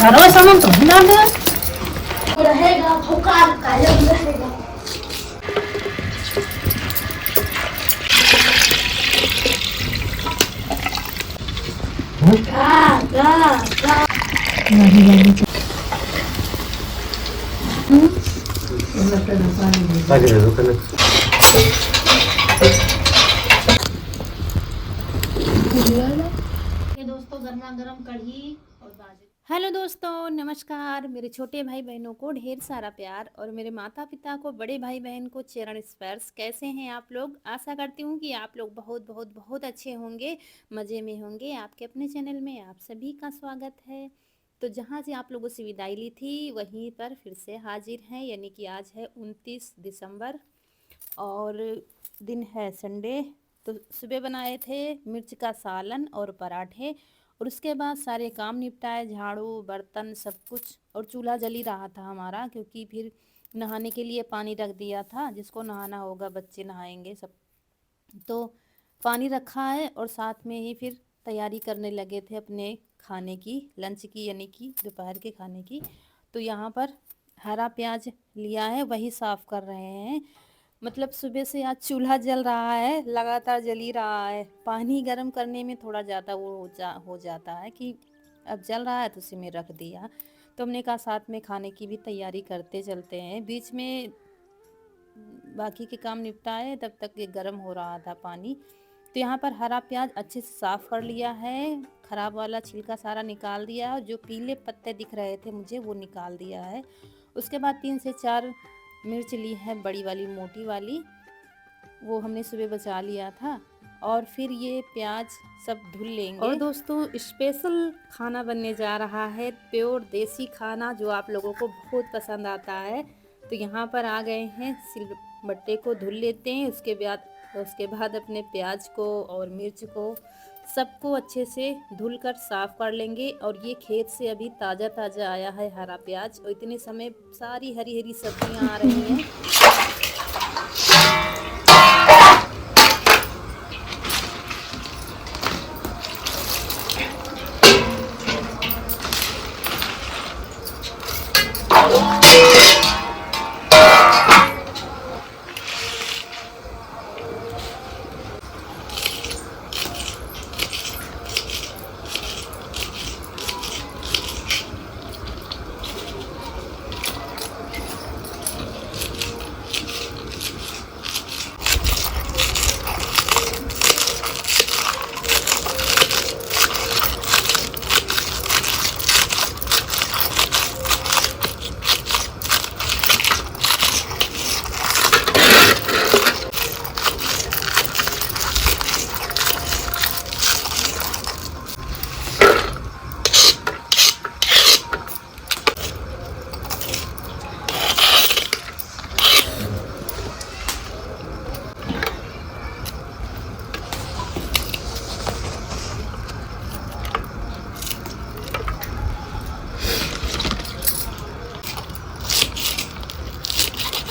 सारा सामान तो नहीं डाल दिया। रहेगा फुकार कायम रहेगा। गा गा गा आगे दे दो कनक। ये दोस्तों गर्मा गर्म कढ़ी और बाजरे। हेलो दोस्तों, नमस्कार। मेरे छोटे भाई बहनों को ढेर सारा प्यार और मेरे माता पिता को, बड़े भाई बहन को चरण स्पर्श। कैसे हैं आप लोग? आशा करती हूँ कि आप लोग बहुत बहुत बहुत अच्छे होंगे, मज़े में होंगे। आपके अपने चैनल में आप सभी का स्वागत है। तो जहाँ से आप लोगों से विदाई ली थी वहीं पर फिर से हाजिर हैं, यानी कि आज है 29 दिसंबर और दिन है संडे। तो सुबह बनाए थे मिर्च का सालन और पराठे और उसके बाद सारे काम निपटाए, झाड़ू बर्तन सब कुछ। और चूल्हा जल ही रहा था हमारा, क्योंकि फिर नहाने के लिए पानी रख दिया था। जिसको नहाना होगा, बच्चे नहाएंगे सब, तो पानी रखा है। और साथ में ही फिर तैयारी करने लगे थे अपने खाने की, लंच की, यानी कि दोपहर के खाने की। तो यहाँ पर हरा प्याज लिया है, वही साफ़ कर रहे हैं। मतलब सुबह से आज चूल्हा जल रहा है, लगातार जल ही रहा है। पानी गर्म करने में थोड़ा ज़्यादा वो हो जाता है कि अब जल रहा है तो उसी में रख दिया। तो हमने कहा साथ में खाने की भी तैयारी करते चलते हैं। बीच में बाकी के काम निपटाए, तब तक ये गर्म हो रहा था पानी। तो यहाँ पर हरा प्याज अच्छे से साफ़ कर लिया है, ख़राब वाला छिलका सारा निकाल दिया है और जो पीले पत्ते दिख रहे थे मुझे वो निकाल दिया है। उसके बाद 3 से 4 मिर्च ली है, बड़ी वाली मोटी वाली, वो हमने सुबह बचा लिया था। और फिर ये प्याज सब धुल लेंगे। और दोस्तों, स्पेशल खाना बनने जा रहा है, प्योर देसी खाना जो आप लोगों को बहुत पसंद आता है। तो यहाँ पर आ गए हैं, सिलबट्टे को धुल लेते हैं। उसके बाद अपने प्याज को और मिर्च को सबको अच्छे से धुल कर साफ़ कर लेंगे। और ये खेत से अभी ताज़ा ताज़ा आया है हरा प्याज, और इतने समय सारी हरी हरी सब्जियां आ रही हैं।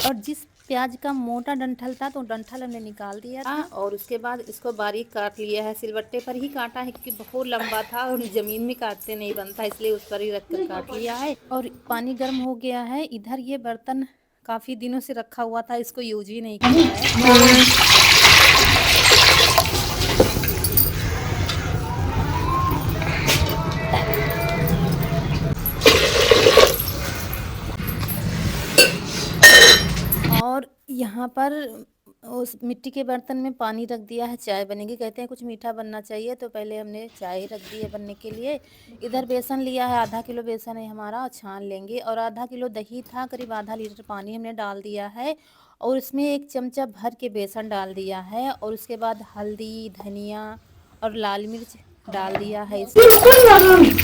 और जिस प्याज का मोटा डंठल था तो डंठल हमने निकाल दिया था। और उसके बाद इसको बारीक काट लिया है, सिलबट्टे पर ही काटा है क्योंकि बहुत लंबा था और ज़मीन में काटते नहीं बनता, इसलिए उस पर ही रख कर काट लिया है। और पानी गर्म हो गया है। इधर ये बर्तन काफ़ी दिनों से रखा हुआ था, इसको यूज ही नहीं किया है। और यहाँ पर उस मिट्टी के बर्तन में पानी रख दिया है, चाय बनेगी। कहते हैं कुछ मीठा बनना चाहिए, तो पहले हमने चाय रख दी है बनने के लिए। इधर बेसन लिया है, आधा किलो बेसन है हमारा, और छान लेंगे। और आधा किलो दही था, करीब आधा लीटर पानी हमने डाल दिया है। और उसमें 1 चमचा भर के बेसन डाल दिया है। और उसके बाद हल्दी, धनिया और लाल मिर्च डाल दिया है इसमें।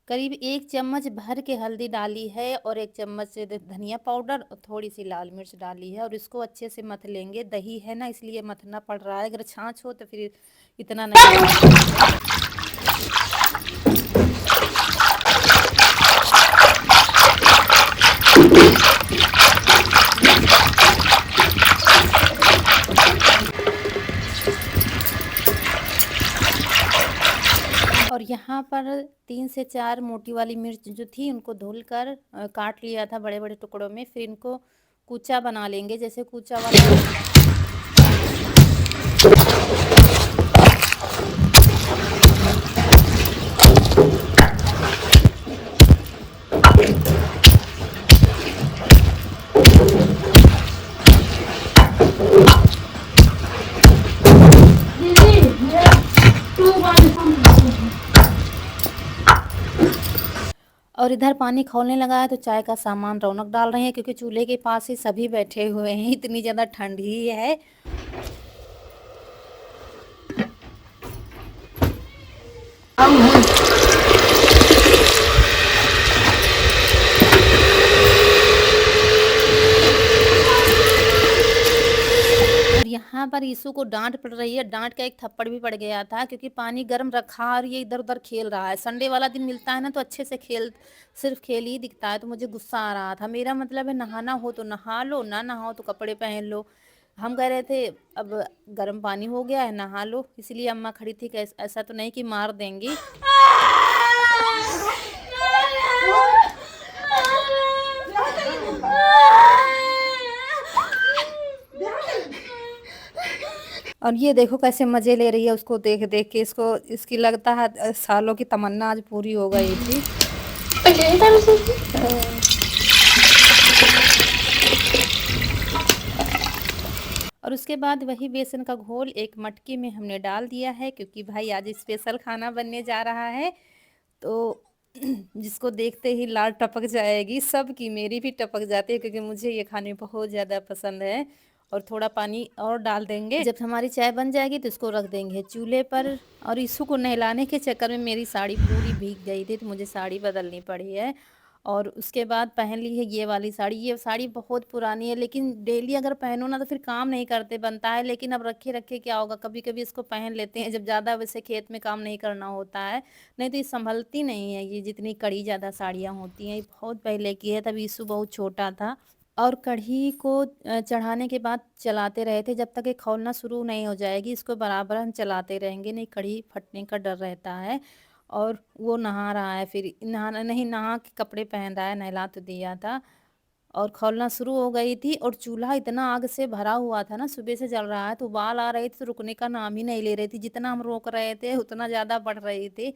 करीब 1 चम्मच भर के हल्दी डाली है और 1 चम्मच से धनिया पाउडर और थोड़ी सी लाल मिर्च डाली है। और इसको अच्छे से मथ लेंगे। दही है ना, इसलिए मथना पड़ रहा है। अगर छाछ हो तो फिर इतना नहीं। यहाँ पर 3 से 4 मोटी वाली मिर्च जो थी उनको धुलकर काट लिया था बड़े बड़े टुकड़ों में। फिर इनको कूचा बना लेंगे, जैसे कूचा वाला। दीदी ये 2 1 और इधर पानी खौलने लगा है तो चाय का सामान रौनक डाल रहे हैं, क्योंकि चूल्हे के पास ही सभी बैठे हुए हैं, इतनी ज़्यादा ठंड ही है। और यहाँ पर यीशु को डांट पड़ रही है, डांट का एक थप्पड़ भी पड़ गया था, क्योंकि पानी गर्म रखा और ये इधर उधर खेल रहा है। संडे वाला दिन मिलता है ना तो अच्छे से सिर्फ खेल ही दिखता है, तो मुझे गुस्सा आ रहा था। मेरा मतलब है नहाना हो तो नहा लो, ना नहाओ तो कपड़े पहन लो। हम कह रहे थे अब गर्म पानी हो गया है नहा लो, इसलिए अम्मा खड़ी थी कि ऐसा तो नहीं कि मार देंगी। और ये देखो कैसे मजे ले रही है उसको देख देख के। इसकी लगता है सालों की तमन्ना आज पूरी हो गई थी। और उसके बाद वही बेसन का घोल एक मटकी में हमने डाल दिया है, क्योंकि भाई आज स्पेशल खाना बनने जा रहा है। तो जिसको देखते ही लार टपक जाएगी सबकी, मेरी भी टपक जाती है, क्योंकि मुझे ये खाने बहुत ज़्यादा पसंद है। और थोड़ा पानी और डाल देंगे। जब हमारी चाय बन जाएगी तो इसको रख देंगे चूल्हे पर। और यीशु को नहलाने के चक्कर में मेरी साड़ी पूरी भीग गई थी, तो मुझे साड़ी बदलनी पड़ी है। और उसके बाद पहन ली है ये वाली साड़ी। ये साड़ी बहुत पुरानी है, लेकिन डेली अगर पहनो ना तो फिर काम नहीं करते बनता है। लेकिन अब रखे रखे क्या होगा, कभी कभी इसको पहन लेते हैं जब ज़्यादा वैसे खेत में काम नहीं करना होता है। नहीं तो ये संभलती नहीं है, ये जितनी कड़ी ज़्यादा साड़ियाँ होती हैं। ये बहुत पहले की है, तब यीशु बहुत छोटा था। और कढ़ी को चढ़ाने के बाद चलाते रहे थे जब तक ये खौलना शुरू नहीं हो जाएगी। इसको बराबर हम चलाते रहेंगे, नहीं कढ़ी फटने का डर रहता है। और वो नहा रहा है, फिर नहाना नहीं, नहा के कपड़े पहन रहा है, नहला तो दिया था। और खौलना शुरू हो गई थी, और चूल्हा इतना आग से भरा हुआ था ना, सुबह से जल रहा है, तो उबाल आ रही थी तो रुकने का नाम ही नहीं ले रही थी। जितना हम रोक रहे थे उतना ज़्यादा बढ़ रही थी।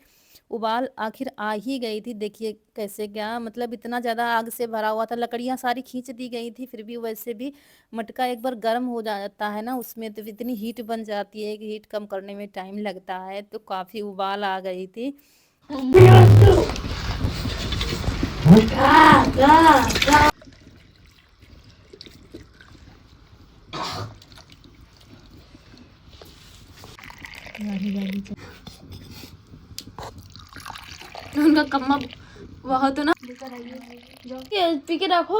उबाल आखिर आ ही गई थी। देखिए कैसे, क्या मतलब इतना ज़्यादा आग से भरा हुआ था, लकड़ियाँ सारी खींच दी गई थी। फिर भी वैसे भी मटका एक बार गर्म हो जाता है ना, उसमें तो इतनी हीट बन जाती है कि हीट कम करने में टाइम लगता है। तो काफ़ी उबाल आ गई थी। उनका कम्मा बहुत ना पी के रखो।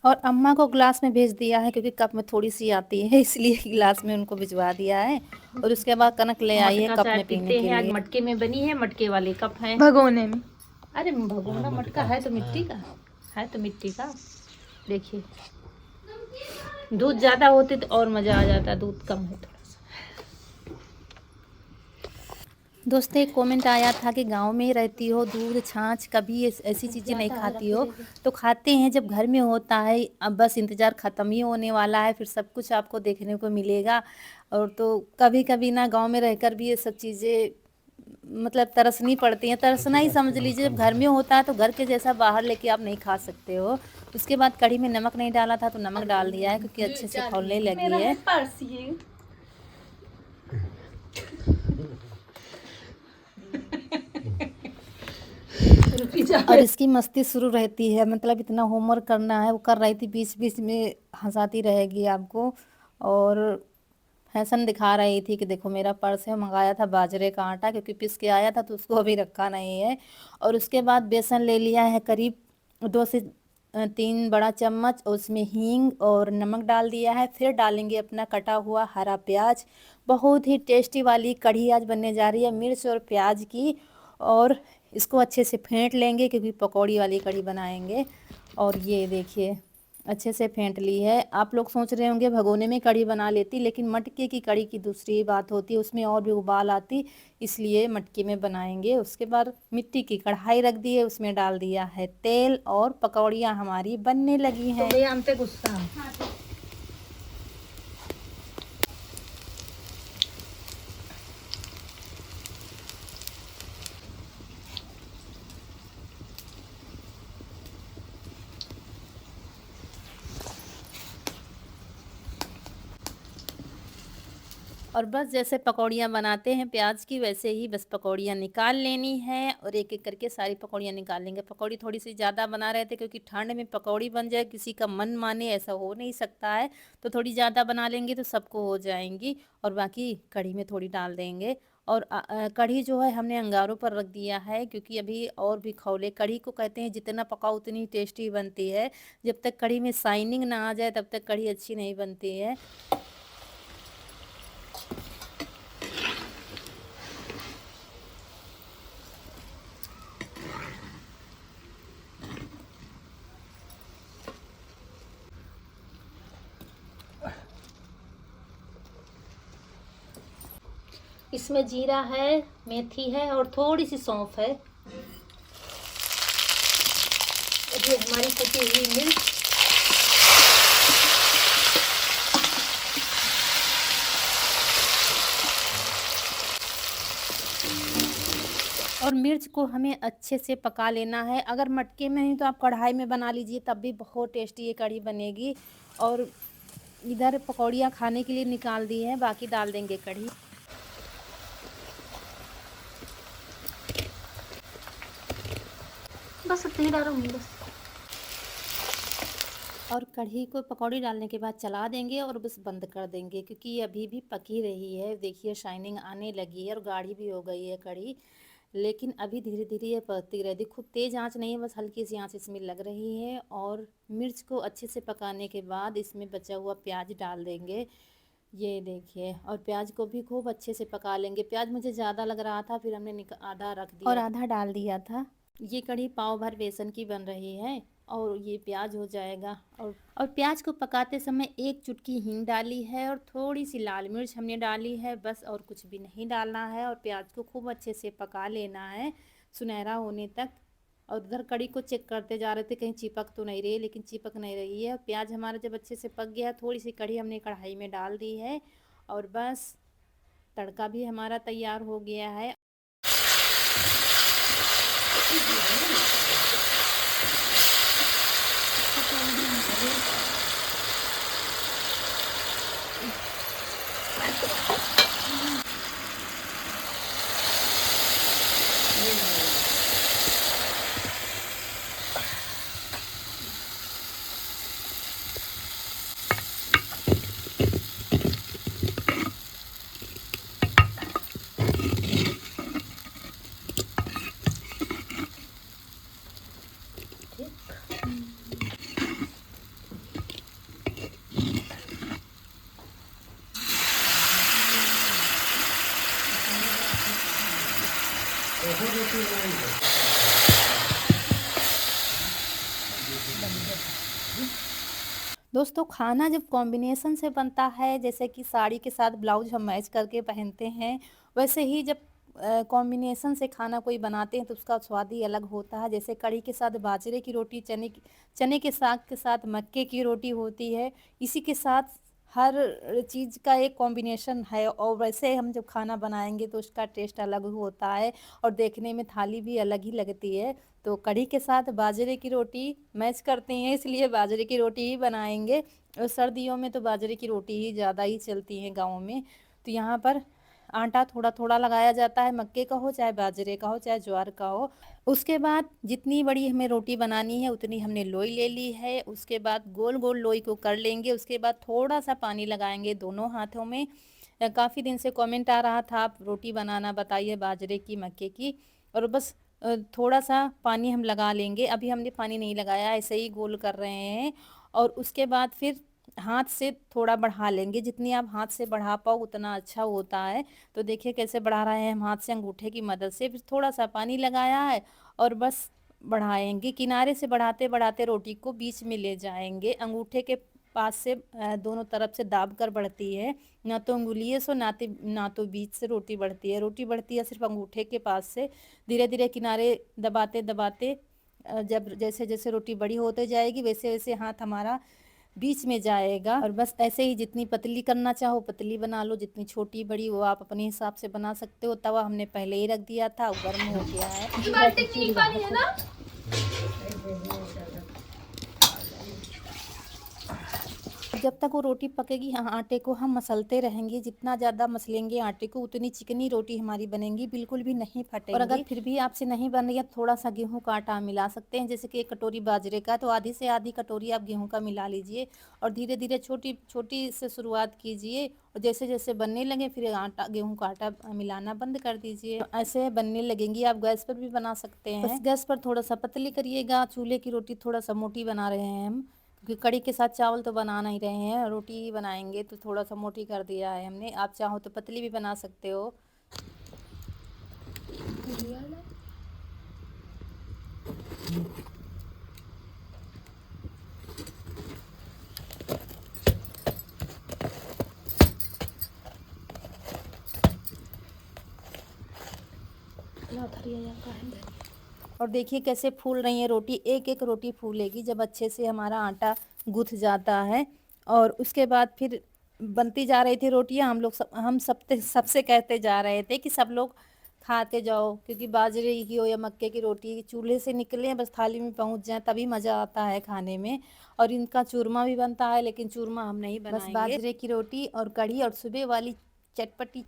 और अम्मा को ग्लास में भेज दिया है, क्योंकि कप में थोड़ी सी आती है, इसलिए गिलास में उनको भिजवा दिया है। और उसके बाद कनक ले आई है कप में पीने के लिए। मटके में बनी है, मटके वाले कप हैं भगोने में। अरे भगोना मटका है तो मिट्टी का है, तो मिट्टी का। देखिए दूध ज़्यादा होते तो और मज़ा आ जाता, दूध कम है थोड़ा सा। दोस्तों एक कमेंट आया था कि गांव में ही रहती हो, दूध छाछ कभी ऐसी चीज़ें नहीं खाती हो। तो खाते हैं जब घर में होता है। अब बस इंतज़ार ख़त्म ही होने वाला है, फिर सब कुछ आपको देखने को मिलेगा। और तो कभी कभी ना गांव में रहकर भी ये सब चीज़ें मतलब तरसनी पड़ती हैं। तरसना ही समझ लीजिए, जब घर में होता है तो घर के जैसा बाहर लेके आप नहीं खा सकते हो। उसके बाद कढ़ी में नमक नहीं डाला था तो नमक डाल दिया है, क्योंकि अच्छे से खौलने लगी है। और इसकी मस्ती शुरू रहती है, मतलब इतना होमवर्क करना है वो कर रही थी, बीच बीच में हंसाती रहेगी आपको। और फैशन दिखा रही थी कि देखो मेरा पर्स है, मंगाया था बाजरे का आटा, क्योंकि पिस के आया था तो उसको अभी रखा नहीं है। और उसके बाद बेसन ले लिया है करीब 2 से 3 बड़ा चम्मच, और उसमें हींग और नमक डाल दिया है। फिर डालेंगे अपना कटा हुआ हरा प्याज। बहुत ही टेस्टी वाली कढ़ी आज बनने जा रही है, मिर्च और प्याज की। और इसको अच्छे से फेंट लेंगे, क्योंकि पकौड़ी वाली कढ़ी बनाएंगे। और ये देखिए अच्छे से फेंट ली है। आप लोग सोच रहे होंगे भगोने में कढ़ी बना लेती, लेकिन मटके की कढ़ी की दूसरी ही बात होती है, उसमें और भी उबाल आती, इसलिए मटके में बनाएंगे। उसके बाद मिट्टी की कढ़ाई रख दी है, उसमें डाल दिया है तेल और पकौड़ियाँ हमारी बनने लगी हैं। तो हम पे गुस्सा और बस जैसे पकौड़ियाँ बनाते हैं प्याज की, वैसे ही बस पकौड़ियाँ निकाल लेनी है और एक एक करके सारी पकौड़ियाँ निकाल लेंगे। पकौड़ी थोड़ी सी ज़्यादा बना रहे थे क्योंकि ठंड में पकौड़ी बन जाए किसी का मन माने, ऐसा हो नहीं सकता है, तो थोड़ी ज़्यादा बना लेंगे तो सबको हो जाएंगी और बाकी कढ़ी में थोड़ी डाल देंगे। और कढ़ी जो है हमने अंगारों पर रख दिया है क्योंकि अभी और भी खौले, कढ़ी को कहते हैं जितना पकाओ उतनी टेस्टी बनती है। जब तक कढ़ी में शाइनिंग ना आ जाए तब तक कढ़ी अच्छी नहीं बनती है। इसमें जीरा है, मेथी है और थोड़ी सी सौंफ है। ये हमारी कुटी हुई मिर्च, और मिर्च को हमें अच्छे से पका लेना है। अगर मटके में नहीं तो आप कढ़ाई में बना लीजिए, तब भी बहुत टेस्टी ये कढ़ी बनेगी। और इधर पकौड़ियाँ खाने के लिए निकाल दी हैं, बाकी डाल देंगे कढ़ी। बस इतनी डालूंगी बस। और कढ़ी को पकौड़ी डालने के बाद चला देंगे और बस बंद कर देंगे क्योंकि ये अभी भी पकी रही है। देखिए शाइनिंग आने लगी है और गाढ़ी भी हो गई है कढ़ी, लेकिन अभी धीरे धीरे ये पकती रहती। खूब तेज़ आंच नहीं है, बस हल्की सी आंच इसमें लग रही है। और मिर्च को अच्छे से पकाने के बाद इसमें बचा हुआ प्याज डाल देंगे, ये देखिए। और प्याज को भी खूब अच्छे से पका लेंगे। प्याज मुझे ज़्यादा लग रहा था, फिर हमने आधा रख दिया और आधा डाल दिया था। ये कढ़ी पाव भर बेसन की बन रही है और ये प्याज हो जाएगा। और प्याज को पकाते समय एक चुटकी हींग डाली है और थोड़ी सी लाल मिर्च हमने डाली है, बस और कुछ भी नहीं डालना है। और प्याज को खूब अच्छे से पका लेना है सुनहरा होने तक। और उधर कढ़ी को चेक करते जा रहे थे कहीं चिपक तो नहीं रही, लेकिन चिपक नहीं रही है। और प्याज हमारा जब अच्छे से पक गया, थोड़ी सी कढ़ी हमने कढ़ाई में डाल दी है और बस तड़का भी हमारा तैयार हो गया है। दोस्तों खाना जब कॉम्बिनेशन से बनता है, जैसे कि साड़ी के साथ ब्लाउज हम मैच करके पहनते हैं, वैसे ही जब कॉम्बिनेशन से खाना कोई बनाते हैं तो उसका स्वाद ही अलग होता है। जैसे कढ़ी के साथ बाजरे की रोटी, चने के साग के साथ मक्के की रोटी होती है, इसी के साथ हर चीज़ का एक कॉम्बिनेशन है। और वैसे हम जब खाना बनाएंगे तो उसका टेस्ट अलग होता है और देखने में थाली भी अलग ही लगती है। तो कढ़ी के साथ बाजरे की रोटी मैच करते हैं, इसलिए बाजरे की रोटी ही बनाएंगे। और सर्दियों में तो बाजरे की रोटी ही ज़्यादा ही चलती है गाँव में। तो यहाँ पर आटा थोड़ा थोड़ा लगाया जाता है, मक्के का हो चाहे बाजरे का हो चाहे ज्वार का हो। उसके बाद जितनी बड़ी हमें रोटी बनानी है उतनी हमने लोई ले ली है। उसके बाद गोल गोल लोई को कर लेंगे। उसके बाद थोड़ा सा पानी लगाएंगे दोनों हाथों में। काफ़ी दिन से कमेंट आ रहा था आप रोटी बनाना बताइए बाजरे की, मक्के की। और बस थोड़ा सा पानी हम लगा लेंगे। अभी हमने पानी नहीं लगाया, ऐसे ही गोल कर रहे हैं। और उसके बाद फिर हाथ से थोड़ा बढ़ा लेंगे, जितनी आप हाथ से बढ़ा पाओ उतना अच्छा होता है। तो देखिए कैसे बढ़ा रहे हैं हम हाथ से, अंगूठे की मदद से। फिर थोड़ा सा पानी लगाया है और बस बढ़ाएंगे, किनारे से बढ़ाते बढ़ाते रोटी को बीच में ले जाएंगे। अंगूठे के पास से दोनों तरफ से दाब कर बढ़ती है, ना तो अंगुलियों से ना तो बीच से रोटी बढ़ती है। रोटी बढ़ती है सिर्फ अंगूठे के पास से। धीरे धीरे किनारे दबाते दबाते जब जैसे जैसे रोटी बड़ी होते जाएगी वैसे वैसे हाथ हमारा बीच में जाएगा। और बस ऐसे ही जितनी पतली करना चाहो पतली बना लो, जितनी छोटी बड़ी वो आप अपने हिसाब से बना सकते हो। तवा हमने पहले ही रख दिया था, गर्म हो गया है। जब तक वो रोटी पकेगी आटे को हम मसलते रहेंगे। जितना ज़्यादा मसलेंगे आटे को उतनी चिकनी रोटी हमारी बनेगी, बिल्कुल भी नहीं फटेगी। और अगर फिर भी आपसे नहीं बन रही है थोड़ा सा गेहूं का आटा मिला सकते हैं। जैसे कि 1 कटोरी बाजरे का तो आधी से आधी कटोरी आप गेहूं का मिला लीजिए और धीरे धीरे छोटी छोटी से शुरुआत कीजिए। और जैसे जैसे बनने लगे फिर आटा गेहूं का आटा मिलाना बंद कर दीजिए। ऐसे बनने लगेंगी। आप गैस पर भी बना सकते हैं, बस गैस पर थोड़ा सा पतली करिएगा। चूल्हे की रोटी थोड़ा सा मोटी बना रहे हैं हम, क्योंकि कड़ी के साथ चावल तो बना नहीं रहे हैं, रोटी ही बनाएंगे तो थोड़ा सा मोटी कर दिया है हमने। आप चाहो तो पतली भी बना सकते हो। और देखिए कैसे फूल रही है रोटी। एक एक रोटी फूलेगी जब अच्छे से हमारा आटा गूंथ जाता है। और उसके बाद फिर बनती जा रही थी रोटियां। हम सबसे कहते जा रहे थे कि सब लोग खाते जाओ, क्योंकि बाजरे की हो या मक्के की रोटी चूल्हे से निकले बस थाली में पहुंच जाए तभी मज़ा आता है खाने में। और इनका चूरमा भी बनता है, लेकिन चूरमा हम नहीं बनाएंगे। बस बाजरे की रोटी और कढ़ी और सुबह वाली चटपटी।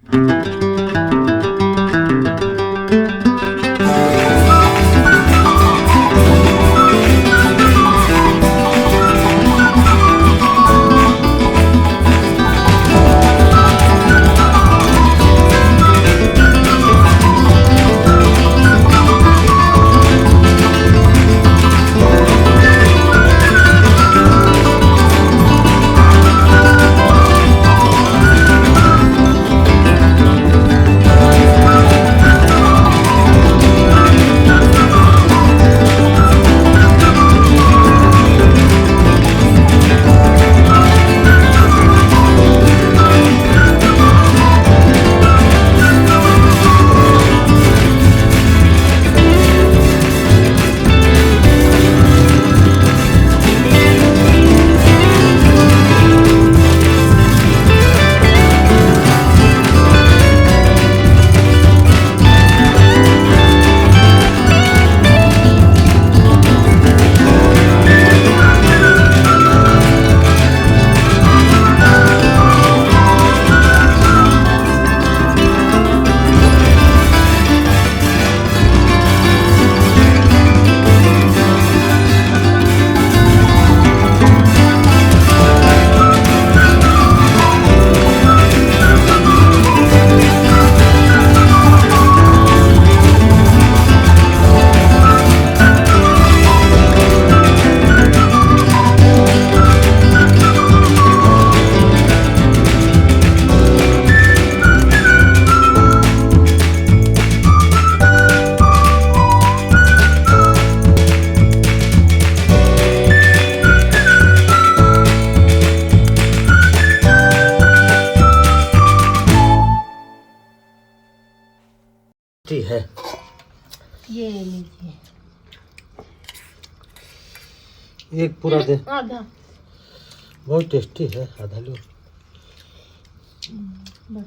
है ये लीजिए एक पूरा दे। आधा बहुत टेस्टी है, आधा लो। बस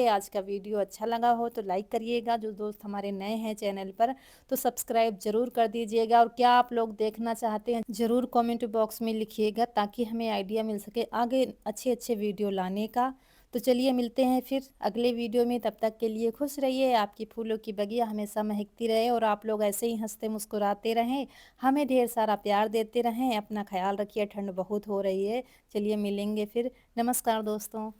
आज का वीडियो अच्छा लगा हो तो लाइक करिएगा, जो दोस्त हमारे नए हैं चैनल पर तो सब्सक्राइब जरूर कर दीजिएगा, और क्या आप लोग देखना चाहते हैं जरूर कमेंट बॉक्स में लिखिएगा, ताकि हमें आइडिया मिल सके आगे अच्छे अच्छे वीडियो लाने का। तो चलिए मिलते हैं फिर अगले वीडियो में, तब तक के लिए खुश रहिए, आपकी फूलों की बगिया हमेशा महकती रहे और आप लोग ऐसे ही हंसते मुस्कुराते रहें, हमें ढेर सारा प्यार देते रहें। अपना ख्याल रखिए, ठंड बहुत हो रही है। चलिए मिलेंगे फिर। नमस्कार दोस्तों।